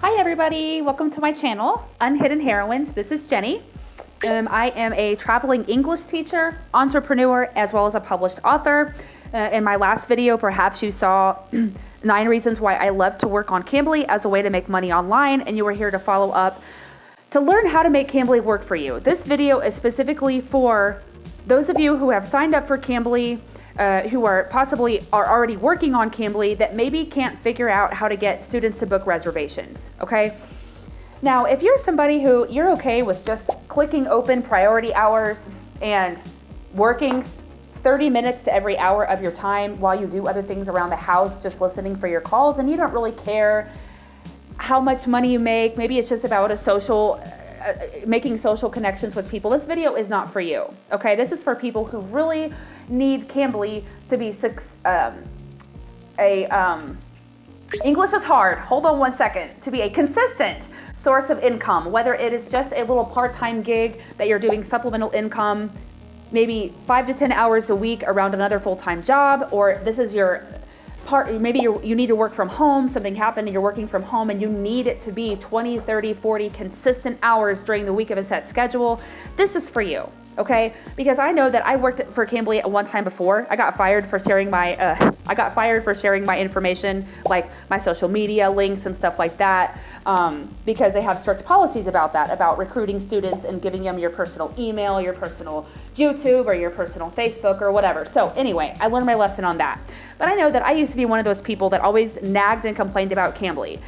Hi everybody, welcome to my channel, Unhidden Heroines. This is Jenny. I am a traveling English teacher, entrepreneur, as well as a published author. In my last video, perhaps you saw 9 reasons why I love to work on Cambly as a way to make money online, and you are here to follow up to learn how to make Cambly work for you. This video is specifically for those of you who have signed up for Cambly, who are already working on Cambly that maybe can't figure out how to get students to book reservations, okay? Now, if you're somebody who you're okay with just clicking open priority hours and working 30 minutes to every hour of your time while you do other things around the house, just listening for your calls, and you don't really care how much money you make, maybe it's just about making social connections with people, this video is not for you, okay? This is for people who really need Cambly to be English is hard, hold on one second, to be a consistent source of income, whether it is just a little part-time gig that you're doing supplemental income, maybe 5 to 10 hours a week around another full-time job, or this is your part, maybe you need to work from home, something happened and you're working from home and you need it to be 20, 30, 40 consistent hours during the week of a set schedule. This is for you, okay? Because I know that I worked for Cambly at one time before. I got fired for sharing my information, like my social media links and stuff like that, because they have strict policies about that, about recruiting students and giving them your personal email, your personal YouTube, or your personal Facebook, or whatever. So anyway, I learned my lesson on that. But I know that I used to be one of those people that always nagged and complained about Cambly.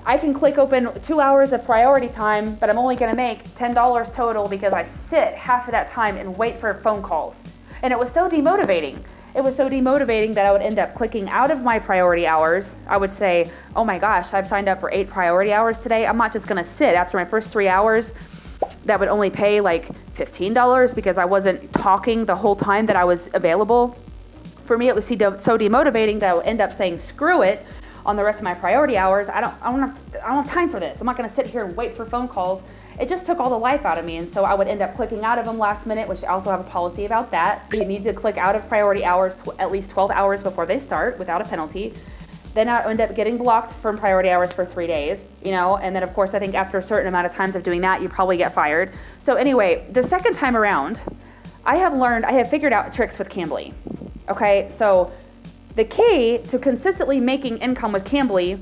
I can click open 2 hours of priority time, but I'm only gonna make $10 total because I sit half of that time and wait for phone calls. And it was so demotivating. It was so demotivating that I would end up clicking out of my priority hours. I would say, oh my gosh, I've signed up for 8 priority hours today. I'm not just gonna sit after my first 3 hours that would only pay like $15 because I wasn't talking the whole time that I was available. For me, it was so demotivating that I would end up saying, screw it, on the rest of my priority hours. I don't have time for this. I'm not gonna sit here and wait for phone calls. It just took all the life out of me, and so I would end up clicking out of them last minute, which I also have a policy about that. You need to click out of priority hours at least 12 hours before they start without a penalty. Then I end up getting blocked from priority hours for 3 days, and then of course I think after a certain amount of times of doing that, you probably get fired. So anyway, the second time around, I have figured out tricks with Cambly, okay? So the key to consistently making income with Cambly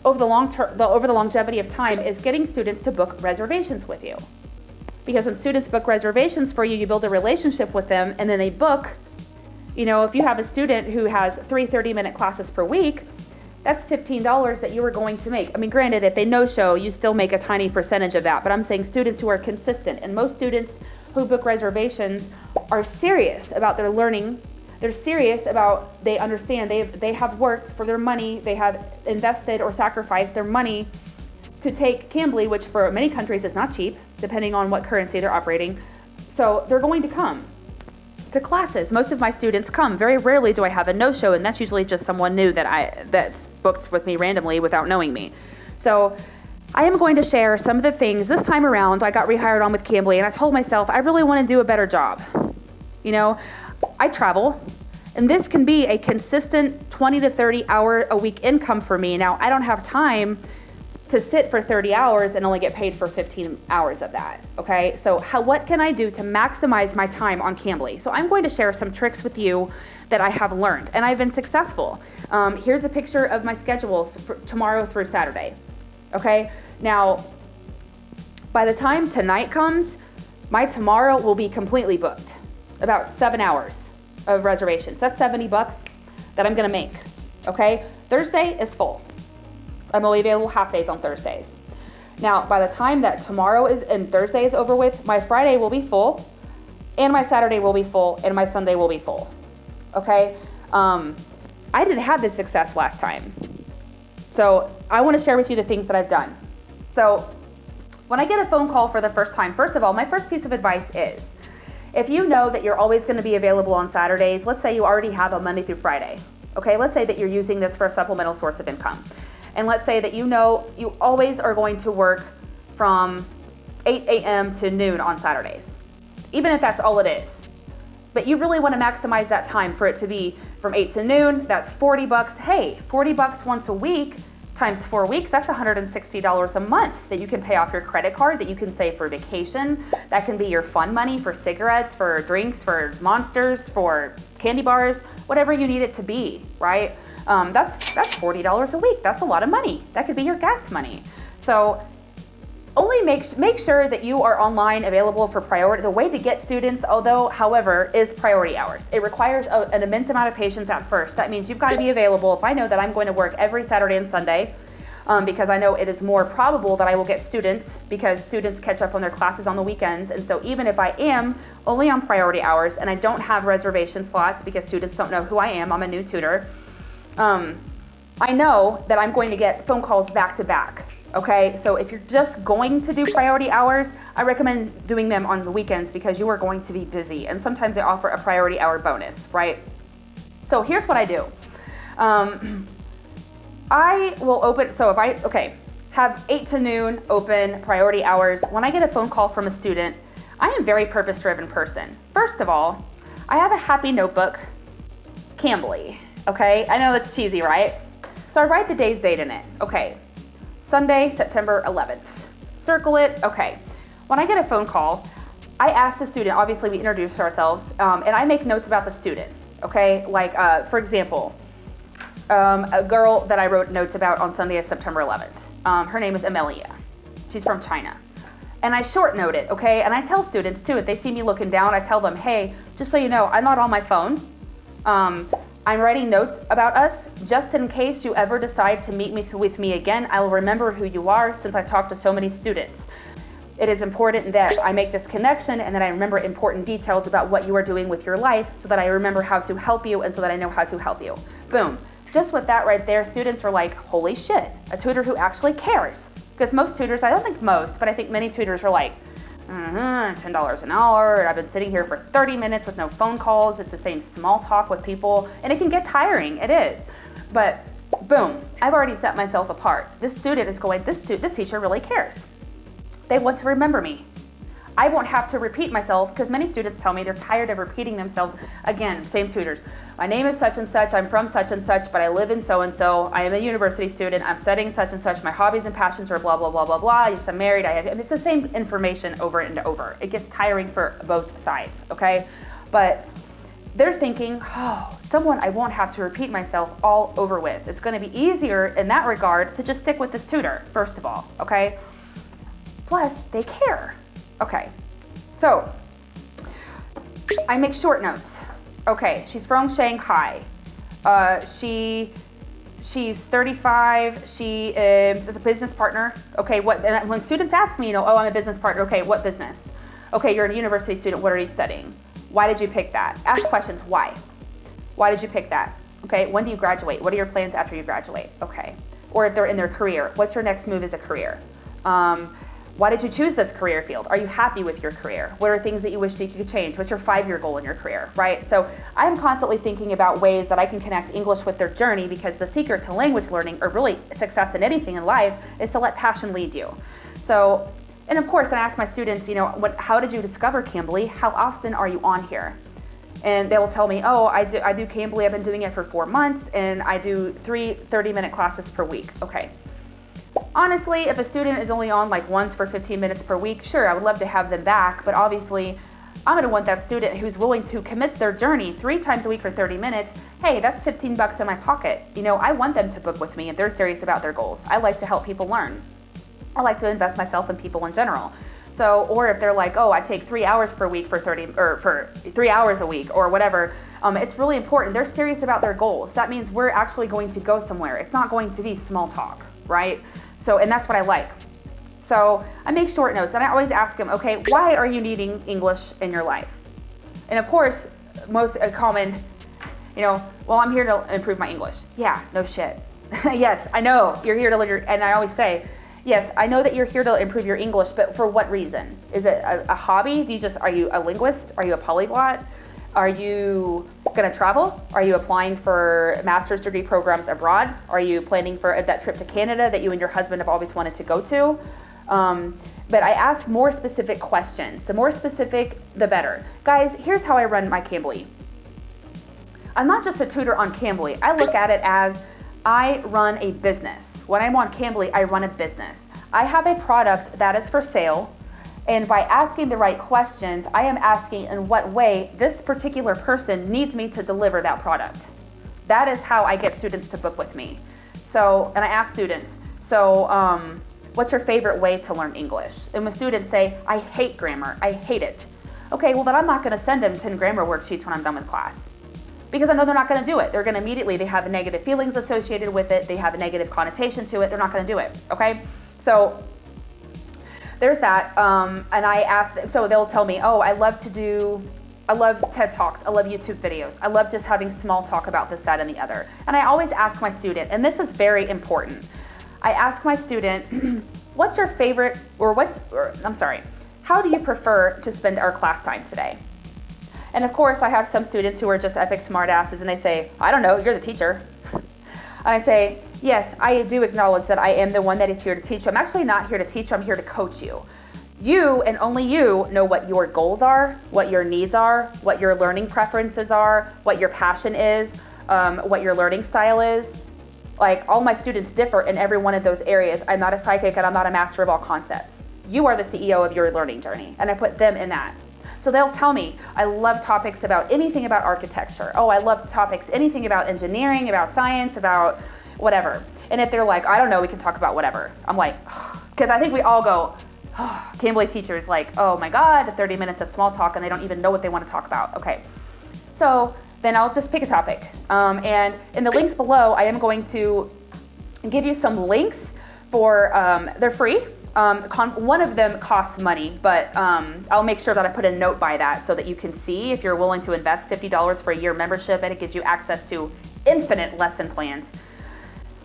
over the longevity of time is getting students to book reservations with you. Because when students book reservations for you, you build a relationship with them, and then they book. If you have a student who has 3 30-minute classes per week, that's $15 that you are going to make. I mean, granted, if they no-show, you still make a tiny percentage of that, but I'm saying students who are consistent, and most students who book reservations are serious about their learning. They're serious about, they understand, they have worked for their money, they have invested or sacrificed their money to take Cambly, which for many countries is not cheap, depending on what currency they're operating. So they're going to come to classes. Most of my students come. Very rarely do I have a no-show, and that's usually just someone new that's booked with me randomly without knowing me. So I am going to share some of the things. This time around, I got rehired on with Cambly, and I told myself I really want to do a better job. I travel, and this can be a consistent 20 to 30 hour a week income for me. Now, I don't have time to sit for 30 hours and only get paid for 15 hours of that, okay? So what can I do to maximize my time on Cambly? So I'm going to share some tricks with you that I have learned, and I've been successful. Here's a picture of my schedules for tomorrow through Saturday, okay? Now, by the time tonight comes, my tomorrow will be completely booked. About 7 hours of reservations. That's $70 that I'm gonna make, okay? Thursday is full. I'm only available half days on Thursdays. Now, by the time that tomorrow and Thursday is over with, my Friday will be full, and my Saturday will be full, and my Sunday will be full, okay? I didn't have this success last time. So I wanna share with you the things that I've done. So when I get a phone call for the first time, first of all, my first piece of advice is, if you know that you're always going to be available on Saturdays, let's say you already have a Monday through Friday, okay? Let's say that you're using this for a supplemental source of income. And let's say that you always are going to work from 8 a.m. to noon on Saturdays, even if that's all it is. But you really want to maximize that time for it to be from 8 to noon, that's $40. Hey, $40 once a week times 4 weeks, that's $160 a month that you can pay off your credit card, that you can save for vacation. That can be your fun money for cigarettes, for drinks, for Monsters, for candy bars, whatever you need it to be, right? That's $40 a week. That's a lot of money. That could be your gas money. So only make sure that you are online, available for priority. The way to get students, however, is priority hours. It requires an immense amount of patience at first. That means you've got to be available. If I know that I'm going to work every Saturday and Sunday, because I know it is more probable that I will get students, because students catch up on their classes on the weekends. And so even if I am only on priority hours and I don't have reservation slots because students don't know who I am, I'm a new tutor, I know that I'm going to get phone calls back to back. Okay, so if you're just going to do priority hours, I recommend doing them on the weekends because you are going to be busy. And sometimes they offer a priority hour bonus, right? So here's what I do. I will open, so if have 8 to noon open priority hours. When I get a phone call from a student, I am a very purpose-driven person. First of all, I have a happy notebook, Cambly, okay? I know that's cheesy, right? So I write the day's date in it, okay. Sunday, September 11th. Circle it, okay. When I get a phone call, I ask the student, obviously we introduce ourselves, and I make notes about the student, okay? Like, for example, a girl that I wrote notes about on Sunday, September 11th. Her name is Amelia. She's from China. And I short note it, okay? And I tell students too, if they see me looking down, I tell them, hey, just so you know, I'm not on my phone. I'm writing notes about us just in case you ever decide to meet with me again. I will remember who you are since I talked to so many students. It is important that I make this connection and that I remember important details about what you are doing with your life so that I remember how to help you and so that I know how to help you. Boom. Just with that right there, students are like, holy shit, a tutor who actually cares. Because most tutors, I don't think most, but I think many tutors are like, $10 an hour, I've been sitting here for 30 minutes with no phone calls, it's the same small talk with people, and it can get tiring, it is. But boom, I've already set myself apart. This student is going, this teacher really cares. They want to remember me. I won't have to repeat myself because many students tell me they're tired of repeating themselves. Again, same tutors. My name is such and such, I'm from such and such, but I live in so and so. I am a university student, I'm studying such and such. My hobbies and passions are blah, blah, blah, blah, blah. Yes, I'm married, it's the same information over and over. It gets tiring for both sides, okay? But they're thinking, oh, someone I won't have to repeat myself all over with. It's gonna be easier in that regard to just stick with this tutor, first of all, okay? Plus, they care. Okay, so I make short notes. Okay, she's from Shanghai. She's 35. She is a business partner. Okay, and when students ask me, oh, I'm a business partner. Okay, what business? Okay, you're a university student. What are you studying? Why did you pick that? Ask questions. Why? Why did you pick that? Okay, when do you graduate? What are your plans after you graduate? Okay, or if they're in their career, what's your next move as a career? Why did you choose this career field? Are you happy with your career? What are things that you wish that you could change? What's your 5-year goal in your career, right? So I'm constantly thinking about ways that I can connect English with their journey, because the secret to language learning, or really success in anything in life, is to let passion lead you. So, and of course, I ask my students, how did you discover Cambly? How often are you on here? And they will tell me, oh, I do Cambly, I've been doing it for 4 months, and I do 3 30-minute classes per week. Okay. Honestly, if a student is only on like once for 15 minutes per week, sure, I would love to have them back, but obviously I'm gonna want that student who's willing to commit their journey 3 times a week for 30 minutes. Hey, that's 15 bucks in my pocket. I want them to book with me if they're serious about their goals. I like to help people learn. I like to invest myself in people in general. So, or if they're like, oh, I take 3 hours per week for 3 hours a week or whatever, it's really important. They're serious about their goals. That means we're actually going to go somewhere. It's not going to be small talk, right? So, and that's what I like. So I make short notes and I always ask them, okay, why are you needing English in your life? And of course, most common, well, I'm here to improve my English. Yeah, no shit. Yes, I know you're here to learn and I always say, yes, I know that you're here to improve your English, but for what reason? Is it a hobby? Are you a linguist? Are you a polyglot? Are you gonna travel? Are you applying for master's degree programs abroad? Are you planning for that trip to Canada that you and your husband have always wanted to go to? But I ask more specific questions. The more specific, the better. Guys, here's how I run my Cambly. I'm not just a tutor on Cambly. I look at it as I run a business. When I'm on Cambly, I run a business. I have a product that is for sale, and by asking the right questions, I am asking in what way this particular person needs me to deliver that product. That is how I get students to book with me. So, and I ask students, what's your favorite way to learn English? And when students say, I hate grammar, I hate it. Okay, well then I'm not gonna send them 10 grammar worksheets when I'm done with class. Because I know they're not gonna do it. They're gonna immediately, they have negative feelings associated with it, they have a negative connotation to it, they're not gonna do it, okay? So there's that, and I ask them, so they'll tell me, oh, I love TED Talks, I love YouTube videos, I love just having small talk about this, that, and the other. And I always ask my student, and this is very important, I ask my student, what's your favorite, how do you prefer to spend our class time today? And of course, I have some students who are just epic smartasses and they say, I don't know, you're the teacher. And I say, yes, I do acknowledge that I am the one that is here to teach you. I'm actually not here to teach you, I'm here to coach you. You and only you know what your goals are, what your needs are, what your learning preferences are, what your passion is, what your learning style is. Like, all my students differ in every one of those areas. I'm not a psychic and I'm not a master of all concepts. You are the CEO of your learning journey, and I put them in that. So they'll tell me, I love topics about anything about architecture. Oh, I love topics, anything about engineering, about science, about whatever. And if they're like, I don't know, we can talk about whatever. I'm like, because I think we all go, Cambly teachers like, oh my God, 30 minutes of small talk and they don't even know what they want to talk about. Okay, so then I'll just pick a topic. And in the links below, I am going to give you some links for, they're free. One of them costs money, but I'll make sure that I put a note by that so that you can see if you're willing to invest $50 for a year membership, and it gives you access to infinite lesson plans.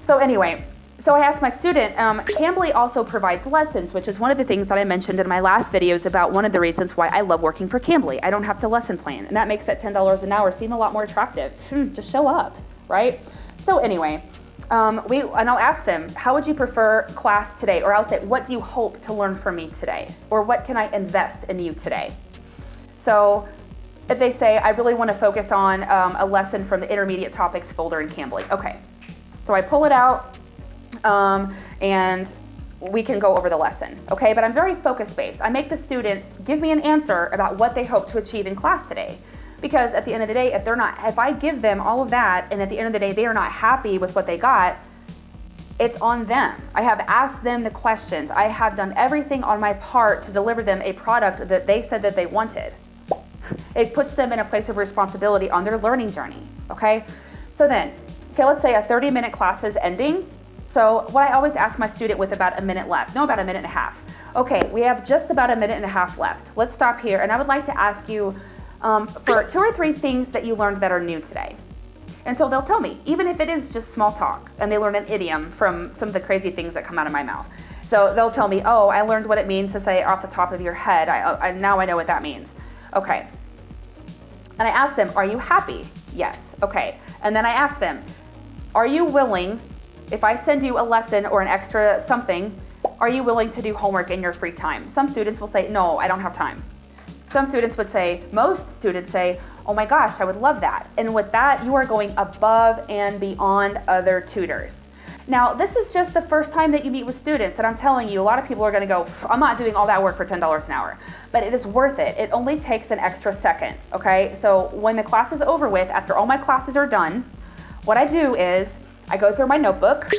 So anyway, so I asked my student, Cambly also provides lessons, which is one of the things that I mentioned in my last videos about one of the reasons why I love working for Cambly. I don't have to lesson plan, and that makes that $10 an hour seem a lot more attractive. Just show up, right? So anyway, and I'll ask them, how would you prefer class today? Or I'll say, what do you hope to learn from me today? Or what can I invest in you today? So if they say, I really want to focus on a lesson from the intermediate topics folder in Cambly. Okay, so I pull it out and we can go over the lesson, okay? But I'm very focus-based. I make the student give me an answer about what they hope to achieve in class today. Because at the end of the day, if I give them all of that and at the end of the day they are not happy with what they got, it's on them. I have asked them the questions. I have done everything on my part to deliver them a product that they said that they wanted. It puts them in a place of responsibility on their learning journey, okay? So then, okay, let's say a 30-minute class is ending. So what I always ask my student with about a minute left, no, about a minute and a half. Okay, we have just about a minute and a half left. Let's stop here, and I would like to ask you for 2 or 3 things that you learned that are new today. And so they'll tell me, even if it is just small talk, and they learn an idiom from some of the crazy things that come out of my mouth. So they'll tell me, oh, I learned what it means to say off the top of your head. Now I know what that means. Okay. And I ask them, are you happy? Yes. Okay. And then I ask them, are you willing, if I send you a lesson or an extra something, are you willing to do homework in your free time? Some students will say, no, I don't have time. Some students would say, most students say, oh my gosh, I would love that. And with that, you are going above and beyond other tutors. Now, this is just the first time that you meet with students, and I'm telling you, a lot of people are gonna go, I'm not doing all that work for $10 an hour, but it is worth it. It only takes an extra second, okay? So when the class is over with, after all my classes are done, what I do is I go through my notebook,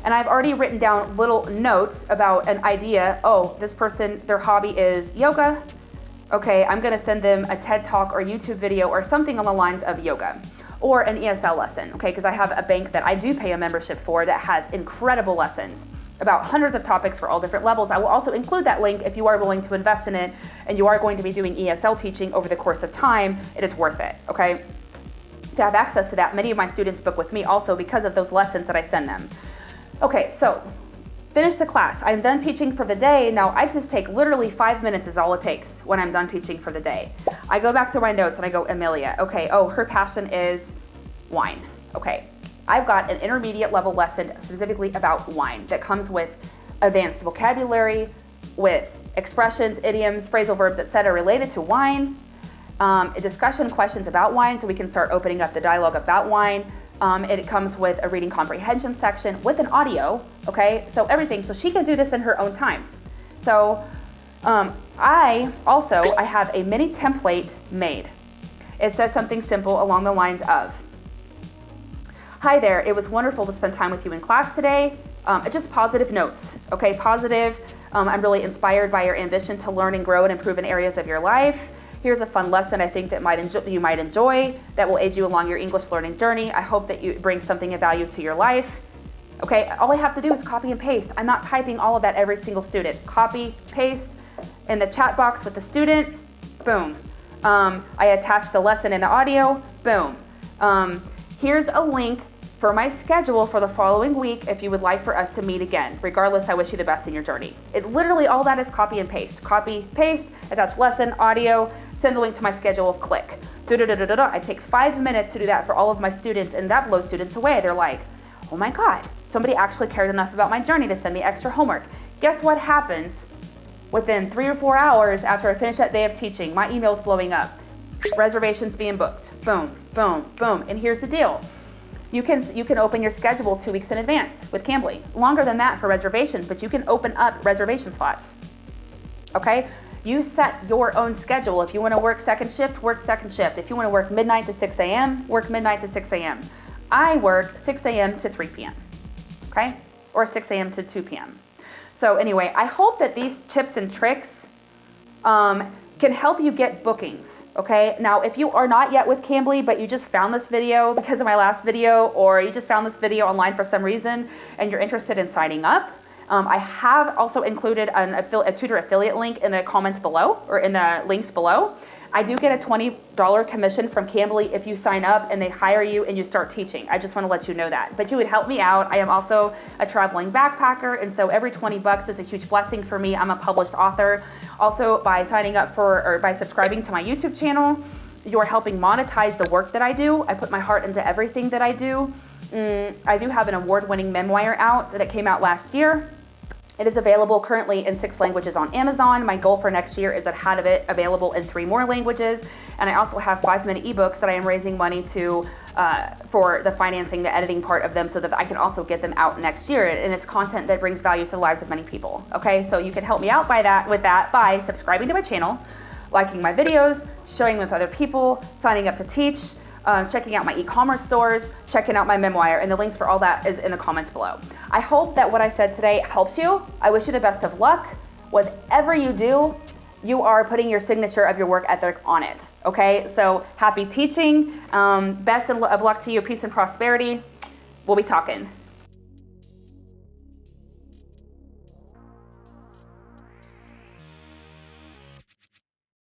and I've already written down little notes about an idea. Oh, this person, their hobby is yoga. Okay, I'm gonna send them a TED Talk or YouTube video or something on the lines of yoga or an ESL lesson, okay? Because I have a bank that I do pay a membership for that has incredible lessons about hundreds of topics for all different levels. I will also include that link if you are willing to invest in it and you are going to be doing ESL teaching over the course of time. It is worth it, okay? To have access to that, many of my students book with me also because of those lessons that I send them. Okay, so finish the class. I'm done teaching for the day. Now I just take literally 5 minutes is all it takes when I'm done teaching for the day. I go back to my notes and I go, Amelia, okay, oh, her passion is wine. Okay, I've got an intermediate level lesson specifically about wine that comes with advanced vocabulary, with expressions, idioms, phrasal verbs, etc. related to wine, discussion questions about wine so we can start opening up the dialogue about wine, It comes with a reading comprehension section with an audio, okay? So everything, so she can do this in her own time. So I have a mini template made. It says something simple along the lines of, "Hi there, it was wonderful to spend time with you in class today." Just positive notes, okay? Positive, I'm really inspired by your ambition to learn and grow and improve in areas of your life. Here's a fun lesson I think that you might enjoy that will aid you along your English learning journey. I hope that you bring something of value to your life. Okay, all I have to do is copy and paste. I'm not typing all of that every single student. Copy, paste in the chat box with the student, boom. I attach the lesson in the audio, boom. Here's a link for my schedule for the following week if you would like for us to meet again. Regardless, I wish you the best in your journey. It literally, all that is copy and paste. Copy, paste, attach lesson, audio, send the link to my schedule, click. I take 5 minutes to do that for all of my students, and that blows students away. They're like, oh my God, somebody actually cared enough about my journey to send me extra homework. Guess what happens within 3 or 4 hours after I finish that day of teaching? My email's blowing up. Reservations being booked. Boom, boom, boom. And here's the deal. You can open your schedule 2 weeks in advance with Cambly. Longer than that for reservations, but you can open up reservation slots. Okay? You set your own schedule. If you want to work second shift, work second shift. If you want to work midnight to 6 a.m., work midnight to 6 a.m. I work 6 a.m. to 3 p.m. Okay? Or 6 a.m. to 2 p.m. So anyway, I hope that these tips and tricks can help you get bookings, okay? Now, if you are not yet with Cambly, but you just found this video because of my last video, or you just found this video online for some reason, and you're interested in signing up, I have also included a tutor affiliate link in the comments below, or in the links below. I do get a $20 commission from Cambly if you sign up and they hire you and you start teaching. I just want to let you know that. But you would help me out. I am also a traveling backpacker, and so every 20 bucks is a huge blessing for me. I'm a published author. Also, by signing up or by subscribing to my YouTube channel, you're helping monetize the work that I do. I put my heart into everything that I do. I do have an award-winning memoir out that came out last year. It is available currently in 6 languages on Amazon. My goal for next year is to have it available in 3 more languages. And I also have 5-minute ebooks that I am raising money to for the financing, the editing part of them, so that I can also get them out next year. And it's content that brings value to the lives of many people. Okay, so you can help me out with that by subscribing to my channel, liking my videos, sharing them with other people, signing up to teach, checking out my e-commerce stores, checking out my memoir, and the links for all that is in the comments below. I hope that what I said today helps you. I wish you the best of luck. Whatever you do, you are putting your signature of your work ethic on it, okay? So happy teaching. Best of luck to you. Peace and prosperity. We'll be talking.